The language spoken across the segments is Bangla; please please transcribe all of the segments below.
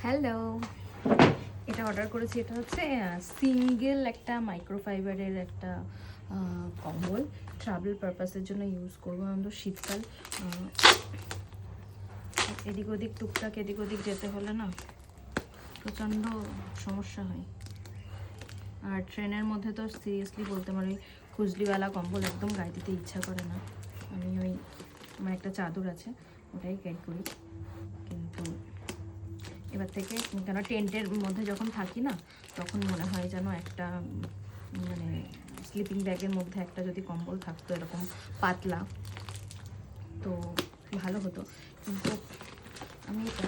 হ্যালো, এটা অর্ডার করেছি। এটা হচ্ছে সিঙ্গেল একটা মাইক্রোফাইবারের একটা কম্বল। ট্রাভেল পারপাসের জন্য ইউজ করবো। আমাদের শীতকাল, এদিক ওদিক টুকটাক এদিক ওদিক যেতে হলে না প্রচণ্ড সমস্যা হয়। আর ট্রেনের মধ্যে তো সিরিয়াসলি বলতে পারি খুজলিওয়ালা কম্বল একদম গায়ে দিতে ইচ্ছা করে না। আমি আমার একটা চাদর আছে, ওটাই ক্যারি করি। কিন্তু এবার থেকে কেন টেন্টের মধ্যে যখন থাকি না, তখন মনে হয় যেন একটা মানে স্লিপিং ব্যাগের মধ্যে একটা যদি কম্বল থাকতো এরকম পাতলা, তো ভালো হতো। কিন্তু আমি এটা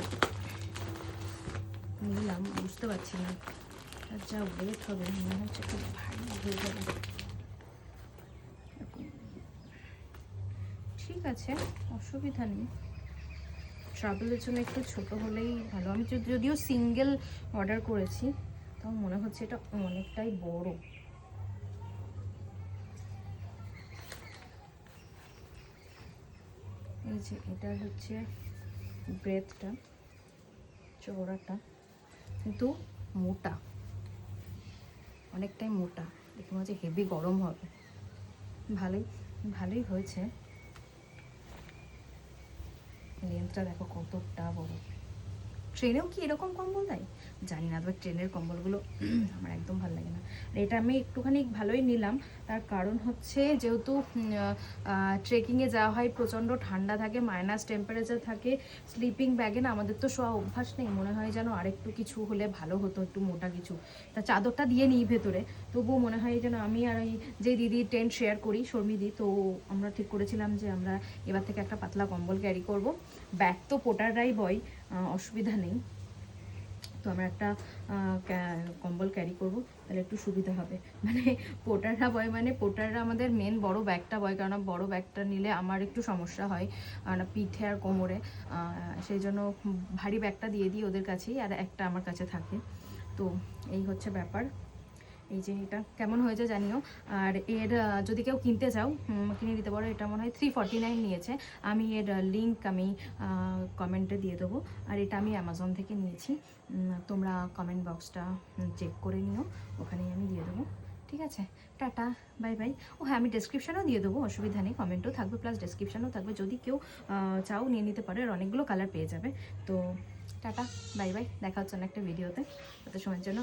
নিলাম, বুঝতে পারছি না যা ওয়েট হবে, মনে হচ্ছে খুব ভারী হয়ে যাবে। ঠিক আছে, অসুবিধা নেই। ট্রাভেলের জন্য একটু ছোট হলেই ভালো। আমি যদিও সিঙ্গেল অর্ডার করেছি, তাও মনে হচ্ছে এটা অনেকটাই বড়। এই যে এটা হচ্ছে ব্রেথটা, চওড়াটা, কিন্তু মোটা, অনেকটাই মোটা। দেখে মনে হচ্ছে হেভি গরম হবে। ভালোই ভালোই হয়েছে। লেন্থটা দেখো কতটা বড়। ট্রেনেও কি এরকম কম্বল দেয় জানি না, তবে ট্রেনের কম্বলগুলো আমার একদম ভালো লাগে না। এটা আমি একটুখানি ভালোই নিলাম, তার কারণ হচ্ছে যেহেতু ট্রেকিংয়ে যাওয়া হয়, প্রচণ্ড ঠান্ডা থাকে, মাইনাস টেম্পারেচার থাকে। স্লিপিং ব্যাগে না আমাদের তো শোয়া অভ্যাস নেই, মনে হয় যেন আরেকটু কিছু হলে ভালো হতো, একটু মোটা কিছু। তা চাদরটা দিয়ে নিই ভেতরে, তবুও মনে হয় যেন আমি আর ওই যে দিদি টেন্ট শেয়ার করি, শর্মিদি, তো আমরা ঠিক করেছিলাম যে আমরা এবার থেকে একটা পাতলা কম্বল ক্যারি করব। ব্যাগ তো পোটাররাই বয়, অসুবিধা নেই। তো আমরা একটা কম্বল ক্যারি করব, তাহলে একটু সুবিধা হবে। মানে পোটাররা বয়, মানে পোটাররা আমাদের মেন বড় ব্যাগটা বয়, কারণ বড় ব্যাগটা নিলে আমার একটু সমস্যা হয় পিঠে আর কোমরে। সেই জন্য ভারী ব্যাগটা দিয়ে দিই ওদের কাছেই, আর একটা আমার কাছে থাকে। তো এই হচ্ছে ব্যাপার। এই যে এটা কেমন হয়েছে জানিও। আর এর যদি কেউ কিনতে চাও কিনে দিতে পারো। এটা মনে হয় 349 নিয়েছে। আমি এর লিঙ্ক আমি কমেন্টে দিয়ে দেবো। আর এটা আমি অ্যামাজন থেকে নিয়েছি, তোমরা কমেন্ট বক্সটা চেক করে নিও, ওখানেই আমি দিয়ে দেবো। ঠিক আছে, টাটা, বাই বাই। ও হ্যাঁ, আমি ডেসক্রিপশানেও দিয়ে দেবো, অসুবিধা নেই। কমেন্টও থাকবে প্লাস ডেসক্রিপশানেও থাকবে, যদি কেউ চাও নিয়ে নিতে পারো। আর অনেকগুলো কালার পেয়ে যাবে। তো টাটা, বাই বাই, দেখা হচ্ছে অন্য একটা ভিডিওতে। তত সময়ের জন্য